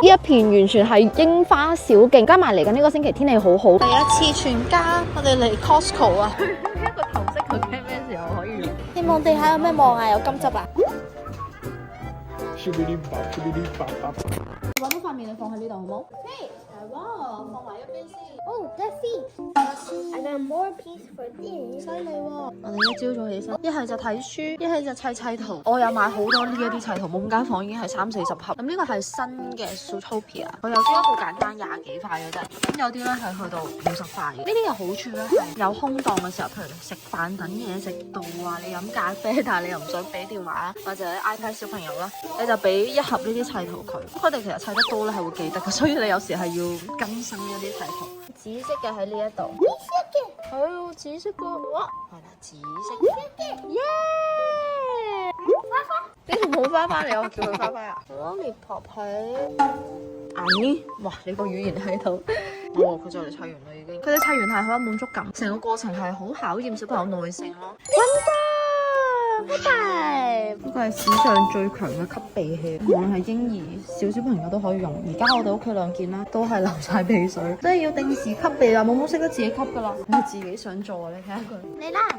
呢一片完全係櫻花小徑，加埋嚟緊呢個星期天氣好好。第一次全家我哋嚟 Costco 啊！一個頭飾究竟咩時候可以用？希望地下有咩望啊？有金汁啊！揾到塊面你放喺呢度好冇？係喎，放埋一邊先。Oh, that's it. I got more piece for this. 犀利喎！我哋一朝早起身，一係就睇書，一係就砌圖。我有買好多呢一啲砌圖，冇間房已經係30-40盒。咁呢個係新嘅 Zootopia， 佢有啲好簡單20幾塊嘅啫，咁有啲咧係去到50塊嘅。呢啲嘅好處咧係有空檔嘅時候，譬如食飯等嘢食到啊，你飲咖啡，但係你又唔想俾電話或者 iPad 小朋友啦，你就俾一盒呢啲砌圖佢。佢哋其實砌得多咧係會記得嘅，所以你有時係要更新一啲砌圖。紫色嘅喺呢一度。係喎，紫色個，哇，係啦，紫色，耶！呢度冇花花，你有叫佢花花啊？Lollipop 係，Annie，哇，你個語言喺度，哦，佢就嚟砌完啦已經，佢哋砌完係好有滿足感，成個過程係好考驗小朋友耐性咯。拜拜！呢個係史上最強嘅吸鼻器，無論係嬰兒、小朋友都可以用。而家我哋屋企兩件啦，都係流晒鼻水，真係要定時吸鼻啦。冇識得自己吸噶啦，佢自己想做啊！你睇下佢，嚟啦！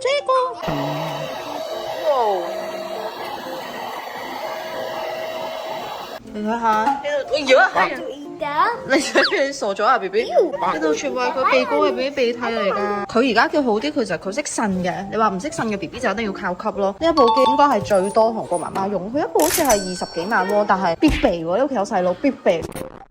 這個，哇！你睇下呢度，哎呀！你傻咗啊 ，BB？ 呢度全部係佢鼻哥入邊啲鼻涕嚟㗎。佢而家叫好啲，佢就佢識呻嘅。你話唔識呻嘅 BB 就一定要靠吸咯。呢一部機應該係最多同個媽媽用，佢一部好似係20幾萬喎，但係必備喎。呢屋企有細路必備。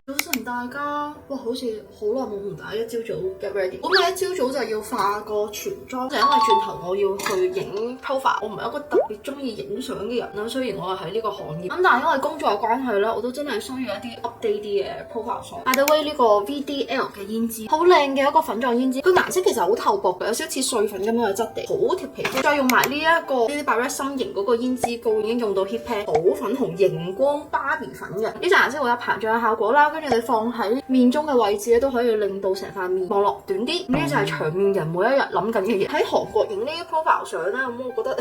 早晨大家，哇，好似好耐冇同大家一朝早 get ready。咁我一朝早就要化個全妝，就因為轉頭我要去影 profile。我唔係一個特別中意影相嘅人啦，雖然我係喺呢個行業，咁但係因為工作嘅關係啦，我都真係需要一啲 update 啲嘅 profile 相。By the way，呢個 VDL 嘅胭脂好靚嘅一個粉狀胭脂，佢顏色其實好透薄嘅，有少少似碎粉咁樣嘅質地，好貼皮膚。再用埋呢一個呢啲 Barrette 心形嗰個胭脂膏，已經用到 Hit Pan 好粉紅熒光芭比粉嘅。呢隻顏色會有膨脹嘅效果啦，跟住你放喺面中嘅位置咧，都可以令到成塊面望落短啲。咁呢就係長面人每一日諗緊嘅嘢。喺韓國影呢啲 profile 相咧，咁我覺得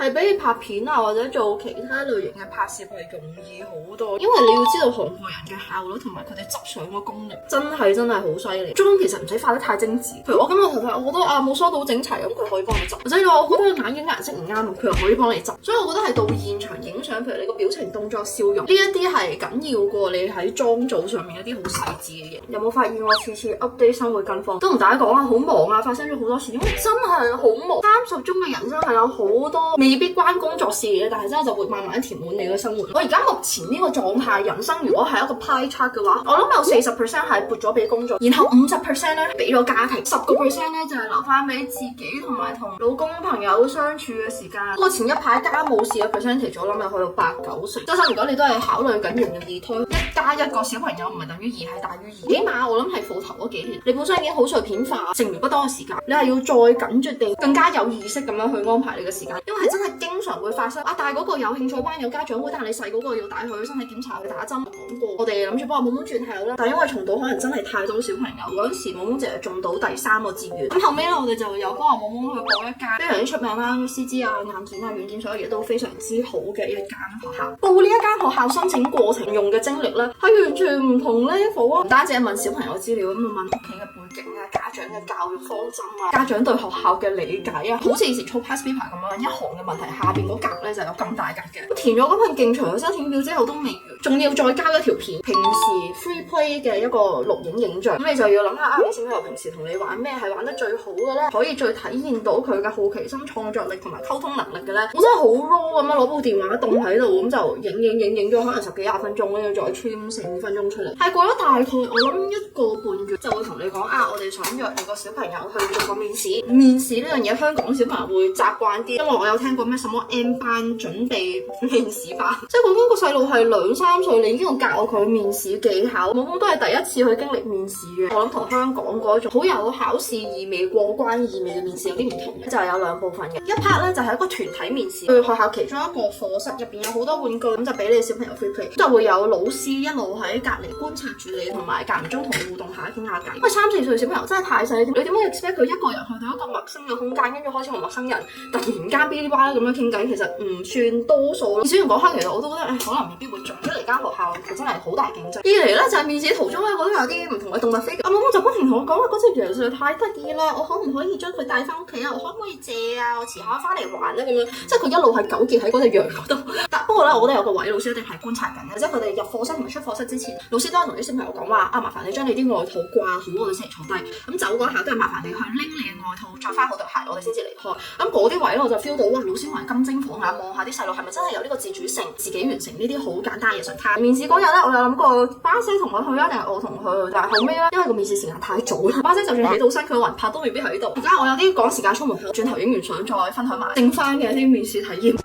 係比你拍片啊或者做其他類型嘅拍攝係容易好多，因為你要知道韓國人嘅效率同埋佢哋執相嘅功力真係好犀利。妝其實唔使化得太精緻，譬如我今日頭髮，我覺得冇梳到整齊，咁佢可以幫你執。或者我覺得眼影顏色唔啱，佢又可以幫你執。所以我覺得係到現場影相，譬如你個表情、動作、笑容呢一啲係緊要過你喺妝組上面一啲好細緻嘅嘢。有冇發現我次次 update 生活近況都同大家講啊，好忙啊，發生咗好多事，因為真係好忙。30中嘅人生係有好多未必關工作事嘅，但係真係就會慢慢填滿你嘅生活。我而家目前呢個狀態，人生如果係一個 pie chart 嘅話，我諗有40% 係撥咗俾工作，然後50% 咧俾咗家庭，10% 咧就係留翻俾自己同埋同老公朋友相處嘅時間。不過前一排家務事嘅 percentage 我諗有去到8-9成。加上如果你都係考慮緊營養二胎，1加1個小朋友唔係等於2，係大於2。起碼我諗係課頭嗰幾年，你本身已經好碎片化，剩餘不多嘅時間，你係要再緊絕地更加有意識咁樣去安排你嘅時間，因為真係經常會發生啊！大嗰個有興趣班有家長會，但係你細嗰個要帶佢去身體檢查去打針。講過我哋諗住幫阿懵懵轉校啦，但係因為重島可能真係太多小朋友，嗰陣時懵懵淨係中到第3個志願。咁後尾咧，我哋就有幫阿懵懵去報一間非常之出名啦，師資啊、硬件啊、軟件所有嘢都非常之好嘅一間學校。報呢一間學校申請過程用嘅精力咧，係完全唔同 level 啊！唔單止係問小朋友資料，咁就問屋企嘅背景啊、家長嘅教育方針啊、家長對學校嘅理解啊，好似以前操 past paper 咁樣，一行嘅問題下邊嗰格咧就有咁大格嘅。填咗嗰份勁長嘅申請表之後都未完，仲要再交一條片，平時 free play 嘅一個錄影影像。咁你就要諗下啊，你小朋友平時同你玩咩係玩得最好嘅咧？可以最體現到佢嘅好奇心、創作力同埋溝通能力嘅咧？我真係好 raw 咁樣攞部電話凍喺度，咁就影咗可能10幾20分鐘，跟住再 trim 4-5分鐘出嚟。係過咗大概我諗1個半月就會同你講啊，我哋想約你個小朋友去做個面試。面試呢樣嘢香港小朋友會習慣啲，因為我有聽過咩什麼 M 班準備面試班，即係講緊個細路係2-3歲，你已經要教佢面試技巧。懵懵都係第一次去經歷面試嘅，我諗同香港嗰種好有考試意味、過關意味嘅面試有啲唔同嘅，就係有2部分嘅。一 part 咧就係一個團體面試，去學校其中一個課室入邊有好多玩具，咁就俾你小朋友 free play，就會有老師一路喺隔離觀察住你，同埋間唔中同你互動下傾下偈。因為3-4歲歲小朋友真係太細，你點樣 expect 佢一個人去到一個陌生嘅空間，跟住開始同陌生人突然間嗶哩吧啦咁樣傾偈，其實唔算多數咯。小完嗰刻其實我都覺得可能未必會中。一嚟間學校佢真係好大競爭，二嚟咧就係面試途中咧，我都有啲唔同嘅動物飛。阿媽媽就不停同我講話嗰隻羊實在太得意啦，我可唔可以將佢帶翻屋企啊？我可唔可以借啊？我遲下翻嚟還咧咁樣，即係佢一路係糾結喺嗰隻羊嗰度。但不過咧，我覺得有個位老師一定係觀察緊嘅，即係佢哋入課室同埋出課室之前，老師都係同啲小朋友講話麻煩你將你啲外套掛好，我哋先嚟坐低。咁走嗰下都係麻煩你去拎你嘅外套，着翻好對鞋，我哋先至離開。咁嗰啲位咧，我就 feel 到哇，老師可能金睛火眼望下啲細路係咪真係有呢個自主性，自己完成呢啲好簡單嘅藝術卡。面試嗰日咧，我有諗過巴西同我去啊，定係我同佢去？但係後尾咧，因為個面試時間太早啦，巴西就算起到身，佢雲拍都未必喺度。而家我有啲趕時間出門口，轉頭影完相再分享埋剩翻嘅啲面試體驗。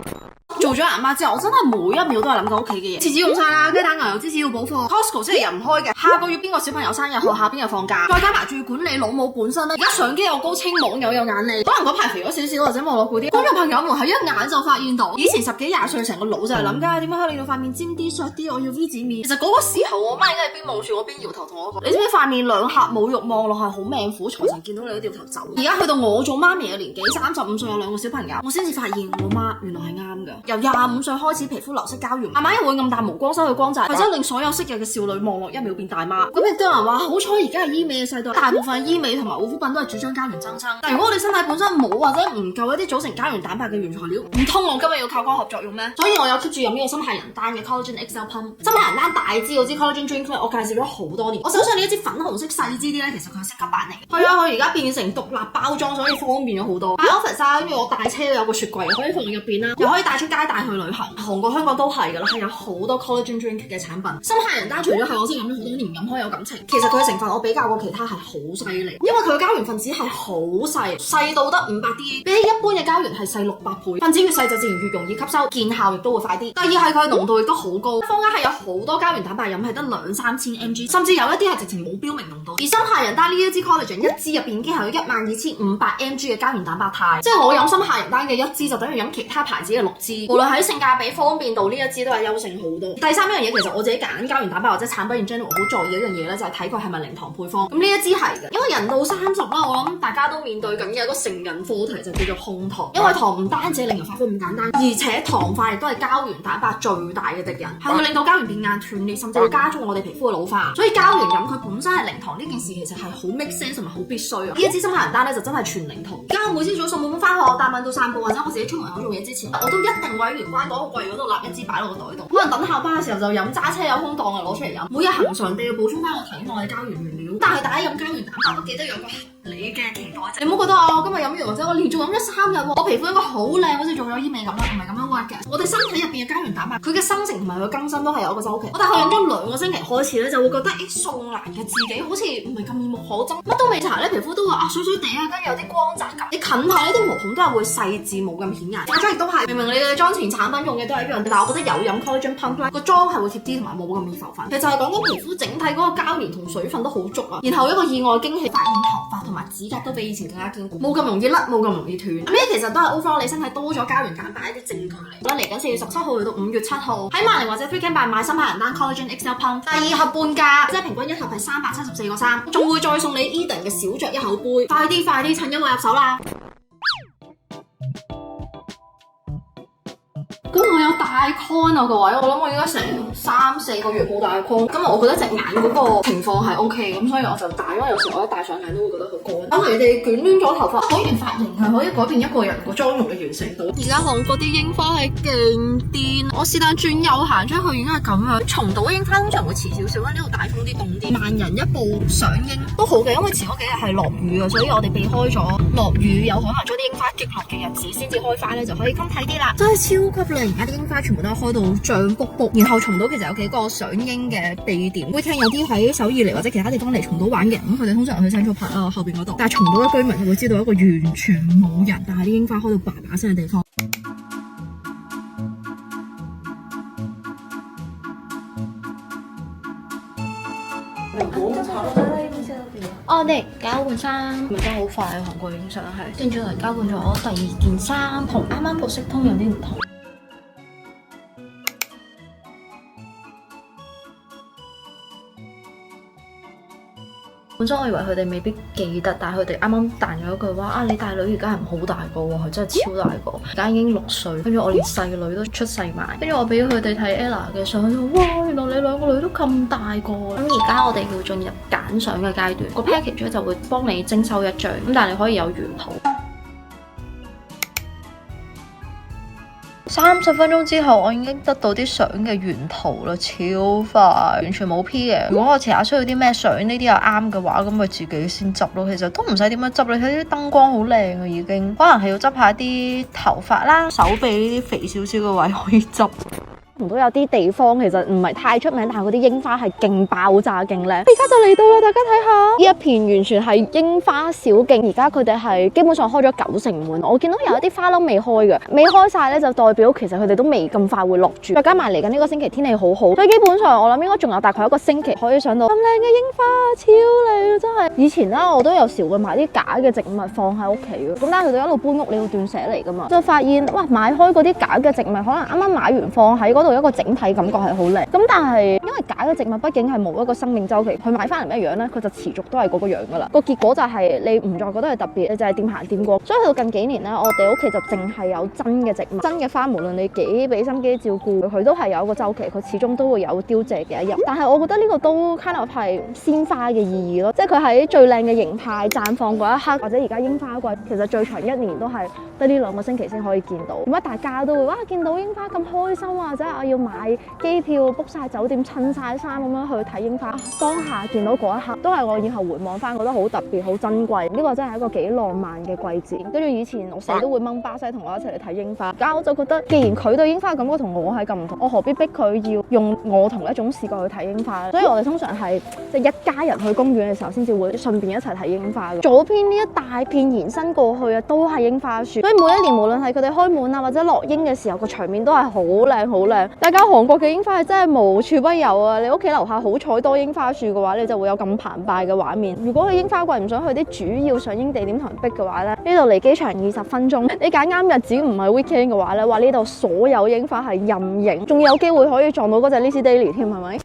做咗阿媽之後，我真係每一秒都係諗緊屋企嘅嘢。廁紙用晒啦，雞蛋牛油芝士要補貨 ，Costco 星期日唔開嘅。下個月邊個小朋友生日，學校邊日放假，再加埋仲要管理老母本身咧。而家相機又高清，網友有眼力，可能嗰排肥咗少少或者望落嗰啲觀眾朋友們係一眼就發現到。以前10幾20歲成個腦就係諗緊點樣可以令到塊面尖啲、削啲，我要 V 字面。其實嗰個時候我媽應該係邊望住我邊搖頭同我講：你知唔知塊面兩下冇肉望落係好命苦，財神見到你都掉頭走。而家去到我做媽咪嘅年紀，35歲有2個小朋友，我先至發現我媽原來係啱㗎。由25歲開始皮膚流失膠原，慢慢又會暗淡無光，失去光澤，或者令所有昔日嘅少女望落一秒變大媽。咁亦都有人話，好彩而家係醫美嘅世代，大部分醫美同埋護膚品都係主張膠原增生。但如果我哋身體本身冇或者唔夠一啲組成膠原蛋白嘅原材料，唔通我今日要靠光合作用咩？所以我有 keep 住飲呢個心械人丹嘅 Collagen XL Pump。心械人丹大支嗰支 Collagen Drink 咧，我介紹咗好多年。我手上呢一支粉紅色細支啲咧，其實佢係升級版嚟嘅。係啊，佢而家變成獨立包裝，所以方便咗好多。喺 office 啊，跟住我大車都有個雪櫃，可以放喺入邊啦，又可以帶出街帶去旅行。韓國香港都係㗎啦，係有好多 collagen drink 嘅產品。心械人丹除咗係我識飲咗好多年，飲開有感情，其實佢嘅成分我比較過其他係好犀利，因為佢嘅膠原分子係好細，細到得500D，比起一般嘅膠原係細600倍。分子越細就自然越容易吸收，見效亦都會快啲。第二係佢嘅濃度亦都好高，坊間係有好多膠原蛋白飲係得2-3千 mg， 甚至有一啲係直情冇標明濃度。而心械人丹呢一支 collagen 一支入邊已經係有12500 mg 嘅膠原蛋白肽，即係我飲心械人丹嘅一支就等於飲其他牌子嘅6支，無論喺性價比方便度呢一支都係優勝好多。第三樣嘢，其實我自己揀膠原蛋白或者產品 in general 好在意一樣嘢咧，就係睇佢係咪零糖配方。咁呢一支係嘅，因為人到30啦，我諗大家都面對緊嘅一個成人課題就叫做控糖。因為糖唔單止令人發福咁簡單，而且糖化亦都係膠原蛋白最大嘅敵人，係會令到膠原變硬斷裂，甚至會加重我哋皮膚嘅老化。所以膠原飲佢本身係零糖呢件事其實係好 make sense 同埋好必須啊！呢一支心械人丹咧就真係全零糖。而家我每朝早送妹妹翻學，帶問到散步或者我自己出門口做嘢之前，我都一定會喺玄關嗰個櫃嗰度立一支擺落個袋度。可能等校巴嘅時候就飲，揸車有空檔啊攞出嚟飲。每日恆常地要補充翻我體內嘅膠原原料。但係大家飲膠原蛋白都記得有個合理嘅期待值。你唔好覺得我今日飲完或者我連續飲咗3日，我皮膚應該好靚，好似做咗醫美咁啦，唔係咁樣 work 嘅。我哋身體入邊嘅膠原蛋白，佢嘅生成同埋佢更新都係有一個週期。我大概飲咗2個星期開始咧，就會覺得素顏嘅自己好似唔係咁面目可憎，乜都未搽咧，皮膚都話水水地啊，跟住有啲光澤感。你近睇呢啲毛孔都係會細緻冇咁顯眼。化妝亦都係，明明你嘅妝前產品用嘅都係一樣，但係我覺得有飲 collagen pump 咧，個妝係會貼啲同埋冇咁易浮粉。其實就係講緊皮膚整體嗰個膠原同水分都好足啊。然後一個意外驚喜，發現頭髮同埋指甲都比以前更加堅固，冇咁容易甩，冇咁容易斷。咁呢其實都係 overall 你身體多咗膠原蛋白一啲證據嚟。嚟緊4月17號去到5月7號喺萬寧或者 Free Can Buy 買心械人丹 Collagen XL Pump， 第2盒半價，即係平均1盒係374個3，仲會再送你 Eden 嘅小酌一口杯。快啲，趁優惠入手啦！咁我有大 con 啊個位，我諗我應該成3-4個月冇戴 con。今日我覺得隻眼嗰個情況係 OK，咁所以我就戴，因為有時我一戴上眼都會覺得佢乾。可能你哋捲攣咗頭髮，改完髮型係可以改變一個人個妝容嘅完成度。而家韓國啲櫻花係勁癲，我是但轉右行出去已經係咁樣。松島櫻花通常會遲少少，因為呢度大風啲凍啲。萬人一步賞櫻都好嘅，因為前嗰幾日係落雨啊，所以我哋避開咗落雨有可能將啲櫻花擊落嘅日子先至開花咧，就可以襟睇啲啦。真係超級靚！而家啲櫻花全部都係開到脹卜卜，然後松島其實有幾個賞櫻嘅地點，會聽有啲喺首爾嚟或者其他地方嚟松島玩嘅，咁佢哋通常去Central Park啊後邊嗰度，但係松島嘅居民就會知道一個完全冇人，但係啲櫻花開到叭叭聲嘅地方。哦，你交換衫，咪真係好快啊！韓國影相係，跟住嚟交換咗第2件衫，同啱啱服飾通有啲唔同。本身我以為佢哋未必記得，但係佢哋啱啱彈咗一句話啊，你大女而家係好大個喎，佢真係超大個，而家已經6歲，跟住我連細女都出世埋，跟住我俾佢哋睇 Ella 嘅相，哇，原來你兩個女都咁大個。咁而家我哋要進入揀相嘅階段，個 package 咧就會幫你徵收一張，咁但係你可以有原圖。30分鐘之後，我已經得到啲相嘅原圖啦，超快，完全冇 P 嘅。如果我遲下需要啲咩相，呢啲又啱嘅話，咁咪自己先執咯。其實都唔使點樣執，你睇啲燈光好靚啊，已經。可能係要執下啲頭髮啦、手臂呢啲肥少少嘅位可以執。都有啲地方其實唔係太出名，但係嗰啲櫻花係勁爆炸勁靚。而家就嚟到啦，大家睇下呢一片完全係櫻花小徑。而家佢哋係基本上開咗90%滿，我見到有一啲花冧未開嘅，未開晒咧就代表其實佢哋都未咁快會落住。再加埋嚟緊呢個星期天氣好好，所以基本上我諗應該仲有大概1個星期可以上到咁靚嘅櫻花，超靚啊！真係。以前啦我都有時會買啲假嘅植物放喺屋企嘅，咁但係佢哋一路搬屋，你要斷捨離㗎嘛，就發現哇買開嗰啲假嘅植物，可能啱啱買完放喺嗰度。一個整體感覺係好靚，咁但係因為假嘅植物畢竟係冇一個生命周期，佢買翻嚟咩樣咧，佢就持續都係嗰個樣噶啦。個結果就係你唔再覺得係特別，你就係掂行掂過。所以去到近幾年咧，我哋屋企就淨係有真嘅植物，真嘅花，無論你幾俾心機照顧佢都係有一個周期，佢始終都會有凋謝嘅一日。但係我覺得呢個都 kind of 係鮮花嘅意義咯，即係佢喺最靚嘅形態綻放嗰一刻，或者而家櫻花季，其實最長1年都係得呢2個星期先可以見到。咁啊，大家都會哇見到櫻花咁開心啊，或者我要買機票 book 晒酒店襯晒衫咁樣去睇櫻花，當下見到嗰一刻都係我以後回望翻覺得好特別好珍貴，呢個真係一個幾浪漫嘅季節。跟住以前我成日都會掹巴西同我一齊嚟睇櫻花，而家我就覺得既然佢對櫻花嘅感覺同我係咁唔同，我何必逼佢要用我同一種視角去睇櫻花咧？所以我哋通常係即係一家人去公園嘅時候先至會順便一齊睇櫻花嘅。左邊呢一大片延伸過去啊，都係櫻花樹，所以每一年無論係佢哋開滿啊或者落櫻嘅時候，個場面都係好靚好靚。大家韓國嘅櫻花係真係無處不有啊！你屋企樓下好彩多櫻花樹嘅話，你就會有咁澎湃嘅畫面。如果去櫻花季唔想去啲主要上櫻地點同人逼嘅話咧，呢度離機場20分鐘。你揀啱日子唔係 weekend 嘅話咧，話呢度所有櫻花係任影，仲有機會可以撞到嗰隻 Lizzie Daily 添，係咪？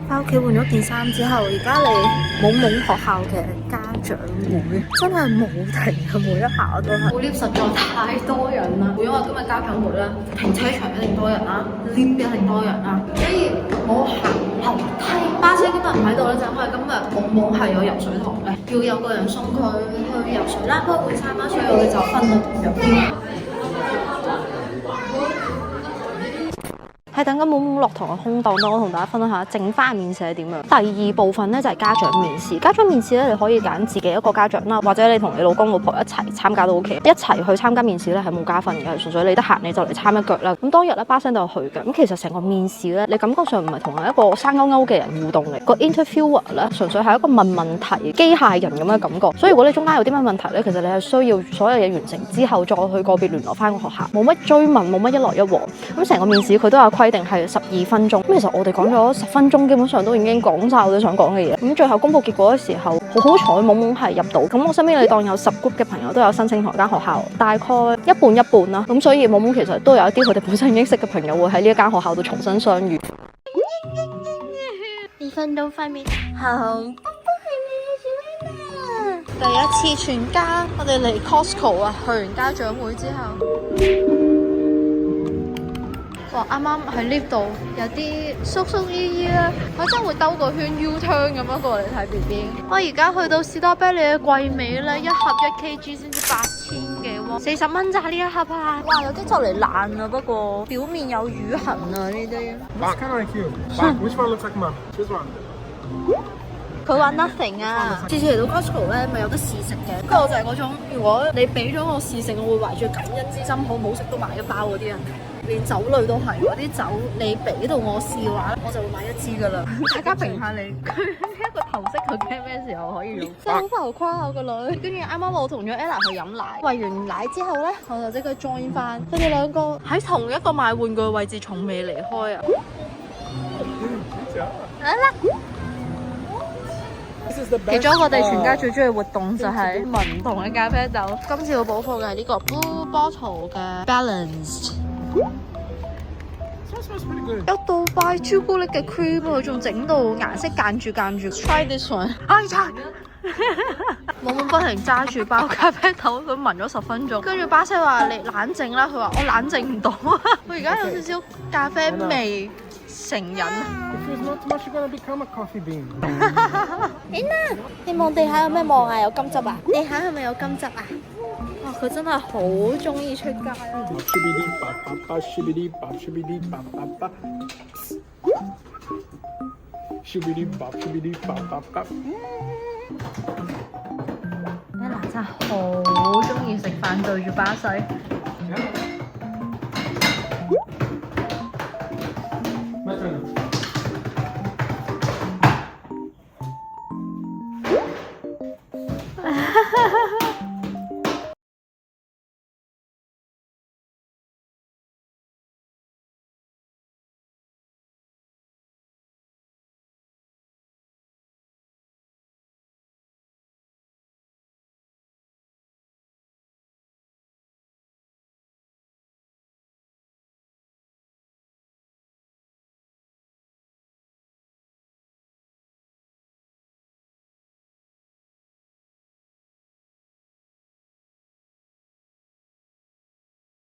翻屋企換咗件衫之後，而家嚟懵懵學校嘅家長會，真係冇停嘅，每一下都係。部 lift 實在太多人啦，因為今日家長會啦，停車場一定多人啦 ，lift 一定多人啦，所以我行樓梯。巴西今日唔喺度咧，就因為今日冇係有游水堂嘅，要有個人送佢去游水啦，開換衫啦，所以我哋就分入邊。喺等緊懵懵落堂嘅空檔，我同大家分享下剩翻面試係點樣。第2部分咧就係家長面試。家長面試咧，你可以揀自己一個家長啦，或者你同你老公老婆一齊參加都 OK。一齊去參加面試咧係冇加分嘅，純粹你得閒你就嚟參一腳啦。咁當日咧巴生都有去嘅。咁其實成個面試咧，你感覺上唔係同一個生勾勾嘅人互動嘅。個 interviewer 咧純粹係一個問問題機械人咁嘅感覺。所以如果你中間有啲咩問題咧，其實你係需要所有嘢完成之後再去個別聯絡翻個學校，冇乜追問，冇乜一來一往。咁成個面試佢都有規定係12分鐘，咁其實我哋講咗10分鐘，基本上都已經講晒我哋想講嘅嘢。咁最後公佈結果嘅時候，好彩懵懵係入到。咁我身邊你當有10 group 嘅朋友都有申請同一間學校，大概一半一半啦。咁所以懵懵其實都有一啲佢哋本身已經識嘅朋友會喺呢一間學校度重新相遇。2分鐘塊面好。第一次全家我哋嚟 Costco 啊，去完家長會之後。哇！啱啱喺 lift 度有啲叔叔姨姨咧，我真係會兜個圈 U turn 咁樣過嚟睇 BB。我而家去到士多啤梨嘅季尾咧，一盒1kg 先至8000幾喎，40蚊咋呢一盒啊！哇，有啲就嚟爛啦，不過表面有瘀痕啊呢啲。Which one looks like mum? This one. 佢話 nothing 啊！次次嚟到 Costco 咧，咪有得試食嘅。不過我就係嗰種，如果你俾咗我試食，我會懷住感恩之心，好唔好食都買一包嗰啲人。連酒類都係，嗰啲酒你俾到我試嘅話，我就會買1支噶啦。大家評下你，佢呢一個頭飾佢驚咩時候可以用？真係好浮誇我個女。跟住啱啱我同咗 Ella 去飲奶，餵完奶之後咧，我就即刻 join 翻。佢哋兩個喺同一個買玩具嘅位置，從未離開啊！其中我哋全家最中意活動就係聞唔同嘅咖啡豆。今次要補貨嘅係呢個 Blue Bottle 嘅 Balanced。有杜拜朱古力嘅 cream，佢仲整到顏色間住。Try this one。哎呀！冇冇不停揸住包咖啡豆，佢聞咗10分鐘，跟住巴西話你冷靜啦，佢話我冷靜唔到啊，我而家有少少咖啡味成癮。 If there's not too much, you're gonna become a coffee bean. 你望地下有咩望啊？有金汁啊？地下係咪有金汁啊？哇！佢真係好中意出街啊！ Shibidi bop bop bop, shibidi bop, shibidi bop bop bop. Shibidi bop, shibidi bop bop bop. Ella 真係好中意食飯對住巴西。 My turn.